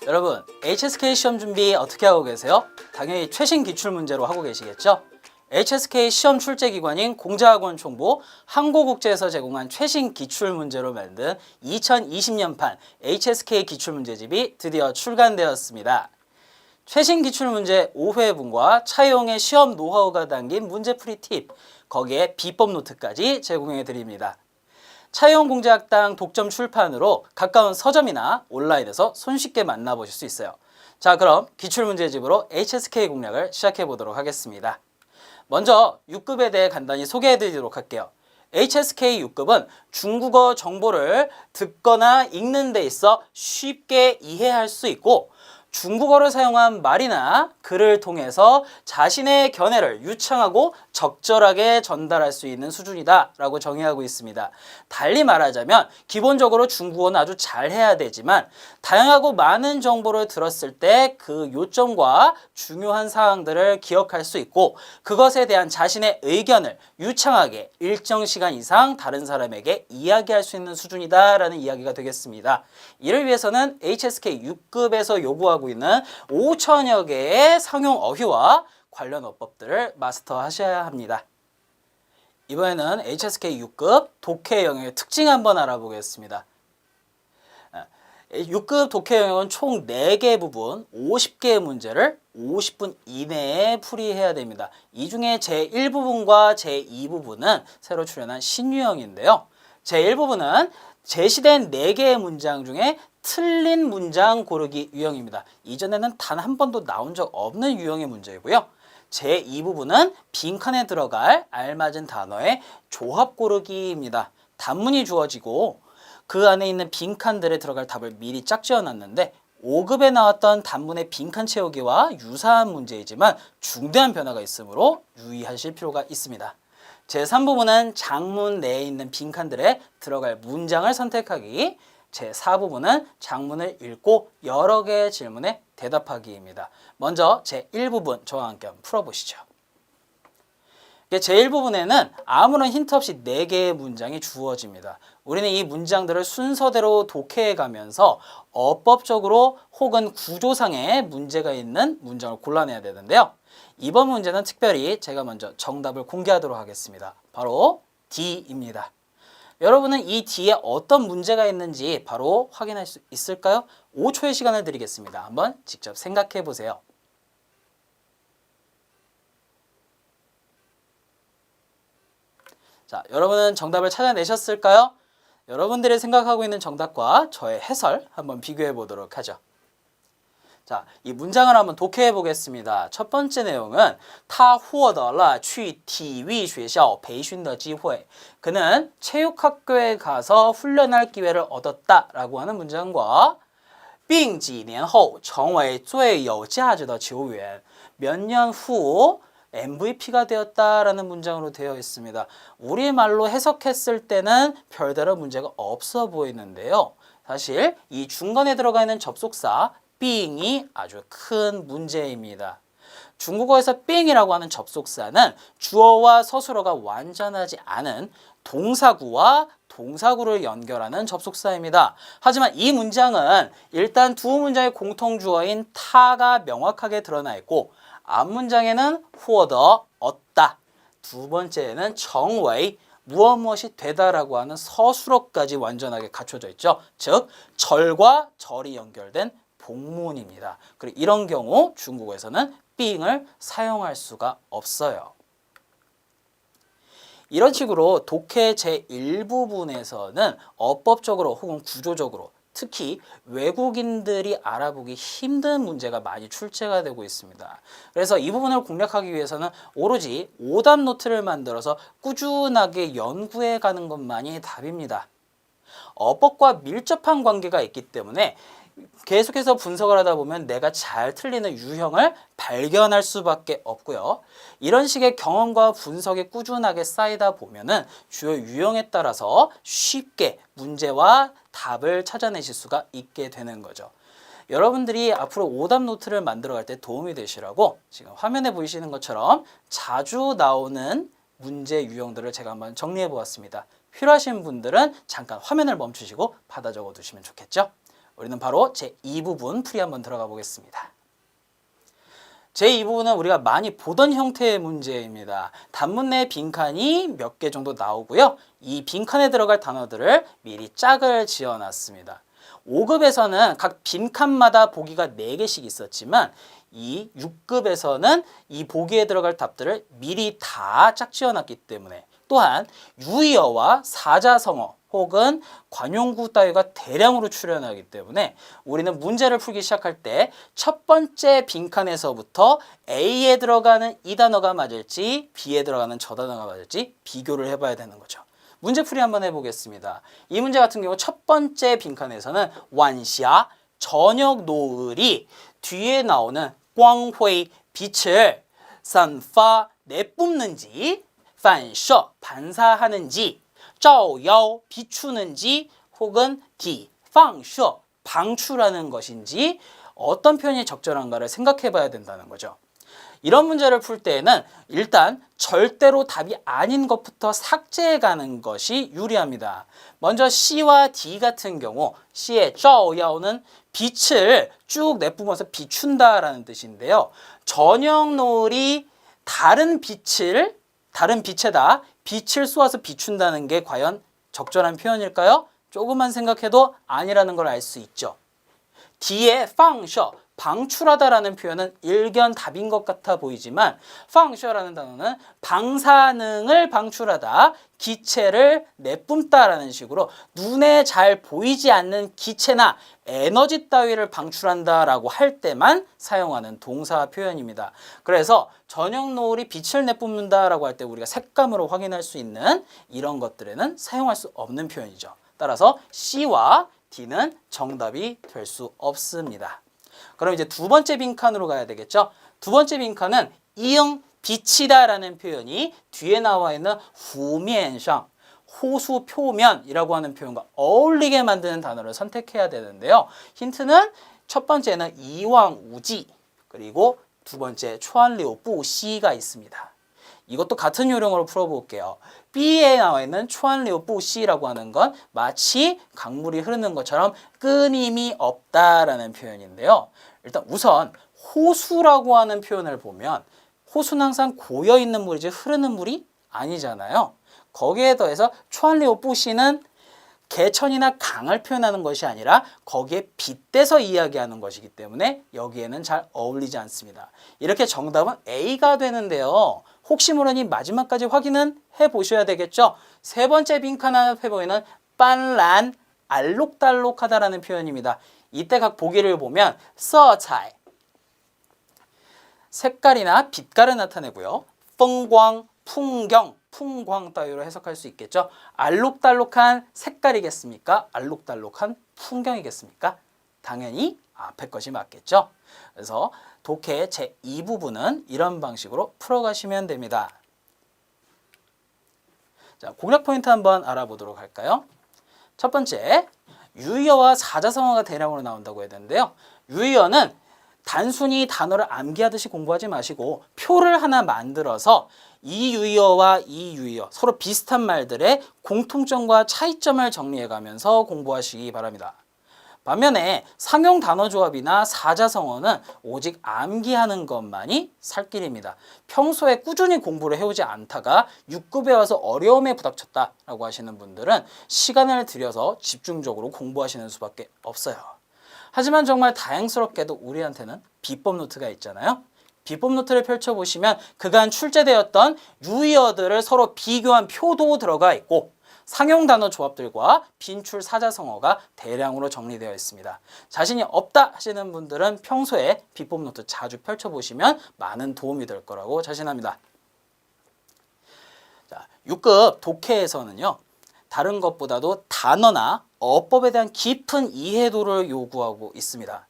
여러분, HSK 시험 준비 어떻게 하고 계세요? 당연히 최신 기출 문제로 하고 계시겠죠? HSK 시험 출제기관인 공자학원총부 한국국제에서 제공한 최신 기출 문제로 만든 2020년판 HSK 기출문제집이 드디어 출간되었습니다. 최신 기출문제 5회분과 차용의 시험 노하우가 담긴 문제풀이 팁, 거기에 비법 노트까지 제공해 드립니다. 차이용 공제학당 독점 출판으로 가까운 서점이나 온라인에서 손쉽게 만나보실 수 있어요. 자, 그럼 기출문제집으로 HSK 공략을 시작해 보도록 하겠습니다. 먼저 6급에 대해 간단히 소개해 드리도록 할게요. HSK 6급은 중국어 정보를 듣거나 읽는 데 있어 쉽게 이해할 수 있고 중국어를 사용한 말이나 글을 통해서 자신의 견해를 유창하고 적절하게 전달할 수 있는 수준이다 라고 정의하고 있습니다. 달리 말하자면 기본적으로 중국어는 아주 잘해야 되지만 다양하고 많은 정보를 들었을 때 그 요점과 중요한 사항들을 기억할 수 있고 그것에 대한 자신의 의견을 유창하게 일정 시간 이상 다른 사람에게 이야기할 수 있는 수준이다 라는 이야기가 되겠습니다. 이를 위해서는 HSK 6급에서 요구하고 있는 5천여 개의 상용 어휘와 관련 어법들을 마스터하셔야 합니다. 이번에는 HSK 6급 독해 영역의 특징 한번 알아보겠습니다. 6급 독해 영역은 총 4개 부분 50개의 문제를 50분 이내에 풀이해야 됩니다. 이 중에 제1부분과 제2부분은 새로 출연한 신유형인데요. 제1부분은 제시된 4개의 문장 중에 틀린 문장 고르기 유형입니다. 이전에는 단 한 번도 나온 적 없는 유형의 문제이고요. 제2부분은 빈칸에 들어갈 알맞은 단어의 조합 고르기입니다. 단문이 주어지고 그 안에 있는 빈칸들에 들어갈 답을 미리 짝지어 놨는데 5급에 나왔던 단문의 빈칸 채우기와 유사한 문제이지만 중대한 변화가 있으므로 유의하실 필요가 있습니다. 제3부분은 장문 내에 있는 빈칸들에 들어갈 문장을 선택하기, 제4부분은 장문을 읽고 여러 개의 질문에 대답하기입니다. 먼저 제1부분 저와 함께 한번 풀어보시죠. 제1부분에는 아무런 힌트 없이 4개의 문장이 주어집니다. 우리는 이 문장들을 순서대로 독해해 가면서 어법적으로 혹은 구조상의 문제가 있는 문장을 골라내야 되는데요. 이번 문제는 특별히 제가 먼저 정답을 공개하도록 하겠습니다. 바로 D입니다. 여러분은 이 D에 어떤 문제가 있는지 바로 확인할 수 있을까요? 5초의 시간을 드리겠습니다. 한번 직접 생각해 보세요. 자, 여러분은 정답을 찾아내셨을까요? 여러분들이 생각하고 있는 정답과 저의 해설 한번 비교해 보도록 하죠. 자, 이 문장을 한번 독해해 보겠습니다. 첫 번째 내용은 他获得了去体育学校培训的机会. 그는 체육학교에 가서 훈련할 기회를 얻었다라고 하는 문장과 并几年后成为最有价值的球员. 몇 년 후 MVP가 되었다라는 문장으로 되어 있습니다. 우리말로 해석했을 때는 별다른 문제가 없어 보이는데요. 사실 이 중간에 들어가 있는 접속사 빙이 아주 큰 문제입니다. 중국어에서 빙이라고 하는 접속사는 주어와 서술어가 완전하지 않은 동사구와 동사구를 연결하는 접속사입니다. 하지만 이 문장은 일단 두 문장의 공통주어인 타가 명확하게 드러나 있고 앞 문장에는获得, 얻다, 두 번째에는 정웨이, 무엇이 되다라고 하는 서술어까지 완전하게 갖춰져 있죠. 즉 절과 절이 연결된 복문입니다. 그리고 이런 경우 중국어에서는 빙을 사용할 수가 없어요. 이런 식으로 독해 제1부분에서는 어법적으로 혹은 구조적으로 특히 외국인들이 알아보기 힘든 문제가 많이 출제가 되고 있습니다. 그래서 이 부분을 공략하기 위해서는 오로지 오답 노트를 만들어서 꾸준하게 연구해 가는 것만이 답입니다. 어법과 밀접한 관계가 있기 때문에 계속해서 분석을 하다 보면 내가 잘 틀리는 유형을 발견할 수밖에 없고요. 이런 식의 경험과 분석이 꾸준하게 쌓이다 보면은 주요 유형에 따라서 쉽게 문제와 답을 찾아내실 수가 있게 되는 거죠. 여러분들이 앞으로 오답 노트를 만들어 갈 때 도움이 되시라고 지금 화면에 보이시는 것처럼 자주 나오는 문제 유형들을 제가 한번 정리해 보았습니다. 필요하신 분들은 잠깐 화면을 멈추시고 받아 적어 두시면 좋겠죠. 우리는 바로 제2부분 풀이 한번 들어가 보겠습니다. 제2부분은 우리가 많이 보던 형태의 문제입니다. 단문 내 빈칸이 몇 개 정도 나오고요. 이 빈칸에 들어갈 단어들을 미리 짝을 지어놨습니다. 5급에서는 각 빈칸마다 보기가 4개씩 있었지만 이 6급에서는 이 보기에 들어갈 답들을 미리 다 짝 지어놨기 때문에, 또한 유의어와 사자성어 혹은 관용구 따위가 대량으로 출현하기 때문에 우리는 문제를 풀기 시작할 때 첫 번째 빈칸에서부터 A에 들어가는 이 단어가 맞을지 B에 들어가는 저 단어가 맞을지 비교를 해봐야 되는 거죠. 문제풀이 한번 해보겠습니다. 이 문제 같은 경우 첫 번째 빈칸에서는 완샤, 저녁 노을이 뒤에 나오는 광회, 빛을 산파, 내뿜는지, 반셔, 반사하는지, 照耀, 비추는지, 혹은 디, 放射, 방출하는 것인지 어떤 표현이 적절한가를 생각해 봐야 된다는 거죠. 이런 문제를 풀 때에는 일단 절대로 답이 아닌 것부터 삭제해 가는 것이 유리합니다. 먼저 C와 D 같은 경우 C의 照耀는 빛을 쭉 내뿜어서 비춘다라는 뜻인데요. 저녁 노을이 다른 빛에다 빛을 쏘아서 비춘다는 게 과연 적절한 표현일까요? 조금만 생각해도 아니라는 걸 알 수 있죠. D의 放射, 방출하다라는 표현은 일견 답인 것 같아 보이지만 放射라는 단어는 방사능을 방출하다, 기체를 내뿜다라는 식으로 눈에 잘 보이지 않는 기체나 에너지 따위를 방출한다라고 할 때만 사용하는 동사 표현입니다. 그래서 저녁 노을이 빛을 내뿜는다라고 할 때 우리가 색감으로 확인할 수 있는 이런 것들에는 사용할 수 없는 표현이죠. 따라서 C와 D는 정답이 될 수 없습니다. 그럼 이제 두 번째 빈칸으로 가야 되겠죠. 두 번째 빈칸은 이응 빛이다 라는 표현이 뒤에 나와 있는 후면상, 호수 표면이라고 하는 표현과 어울리게 만드는 단어를 선택해야 되는데요. 힌트는 첫 번째는 이왕우지, 그리고 두 번째 추안리오부시가 있습니다. 이것도 같은 요령으로 풀어볼게요. B에 나와 있는 추안리오부시라고 하는 건 마치 강물이 흐르는 것처럼 끊임이 없다라는 표현인데요. 일단 우선 호수라고 하는 표현을 보면 호수는 항상 고여있는 물이지 흐르는 물이 아니잖아요. 거기에 더해서 추안리오부시는 개천이나 강을 표현하는 것이 아니라 거기에 빗대서 이야기하는 것이기 때문에 여기에는 잘 어울리지 않습니다. 이렇게 정답은 A가 되는데요. 혹시 모르니 마지막까지 확인은 해보셔야 되겠죠. 세 번째 빈칸 앞에 보이는 빤란, 알록달록하다라는 표현입니다. 이때 각 보기를 보면 서차이, 색깔이나 빛깔을 나타내고요. 풍광, 풍경, 풍광 따위로 해석할 수 있겠죠. 알록달록한 색깔이겠습니까? 알록달록한 풍경이겠습니까? 당연히 앞에 것이 맞겠죠. 그래서 독해 제2부분은 이런 방식으로 풀어가시면 됩니다. 자, 공략 포인트 한번 알아보도록 할까요? 첫 번째, 유의어와 사자성어가 대량으로 나온다고 해야 되는데요. 유의어는 단순히 단어를 암기하듯이 공부하지 마시고 표를 하나 만들어서 이 유의어와 이 유의어, 서로 비슷한 말들의 공통점과 차이점을 정리해가면서 공부하시기 바랍니다. 반면에 상용 단어 조합이나 사자성어는 오직 암기하는 것만이 살 길입니다. 평소에 꾸준히 공부를 해오지 않다가 6급에 와서 어려움에 부닥쳤다라고 하시는 분들은 시간을 들여서 집중적으로 공부하시는 수밖에 없어요. 하지만 정말 다행스럽게도 우리한테는 비법 노트가 있잖아요. 비법 노트를 펼쳐보시면 그간 출제되었던 유의어들을 서로 비교한 표도 들어가 있고 상용 단어 조합들과 빈출 사자성어가 대량으로 정리되어 있습니다. 자신이 없다 하시는 분들은 평소에 비법 노트 자주 펼쳐보시면 많은 도움이 될 거라고 자신합니다. 자, 6급 독해에서는요. 다른 것보다도 단어나 어법에 대한 깊은 이해도를 요구하고 있습니다.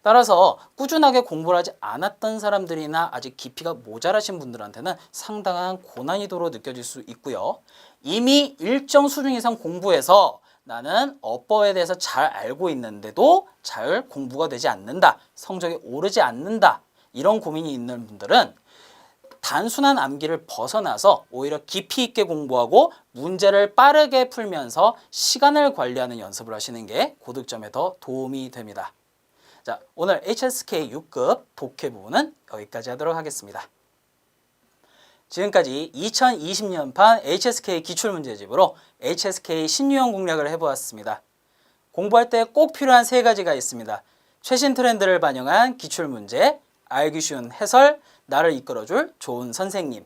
따라서 꾸준하게 공부를 하지 않았던 사람들이나 아직 깊이가 모자라신 분들한테는 상당한 고난이도로 느껴질 수 있고요. 이미 일정 수준 이상 공부해서 나는 어법에 대해서 잘 알고 있는데도 잘 공부가 되지 않는다, 성적이 오르지 않는다, 이런 고민이 있는 분들은 단순한 암기를 벗어나서 오히려 깊이 있게 공부하고 문제를 빠르게 풀면서 시간을 관리하는 연습을 하시는 게 고득점에 더 도움이 됩니다. 자, 오늘 HSK 6급 독해 부분은 여기까지 하도록 하겠습니다. 지금까지 2020년판 HSK 기출문제집으로 HSK 신유형 공략을 해보았습니다. 공부할 때 꼭 필요한 세 가지가 있습니다. 최신 트렌드를 반영한 기출문제, 알기 쉬운 해설, 나를 이끌어줄 좋은 선생님.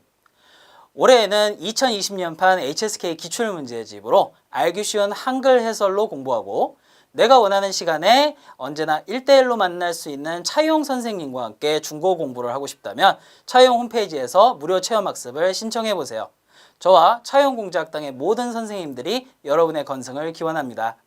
올해에는 2020년판 HSK 기출문제집으로 알기 쉬운 한글 해설로 공부하고 내가 원하는 시간에 언제나 1대1로 만날 수 있는 차용 선생님과 함께 중고 공부를 하고 싶다면 차용 홈페이지에서 무료 체험학습을 신청해보세요. 저와 차용 공작당의 모든 선생님들이 여러분의 건승을 기원합니다.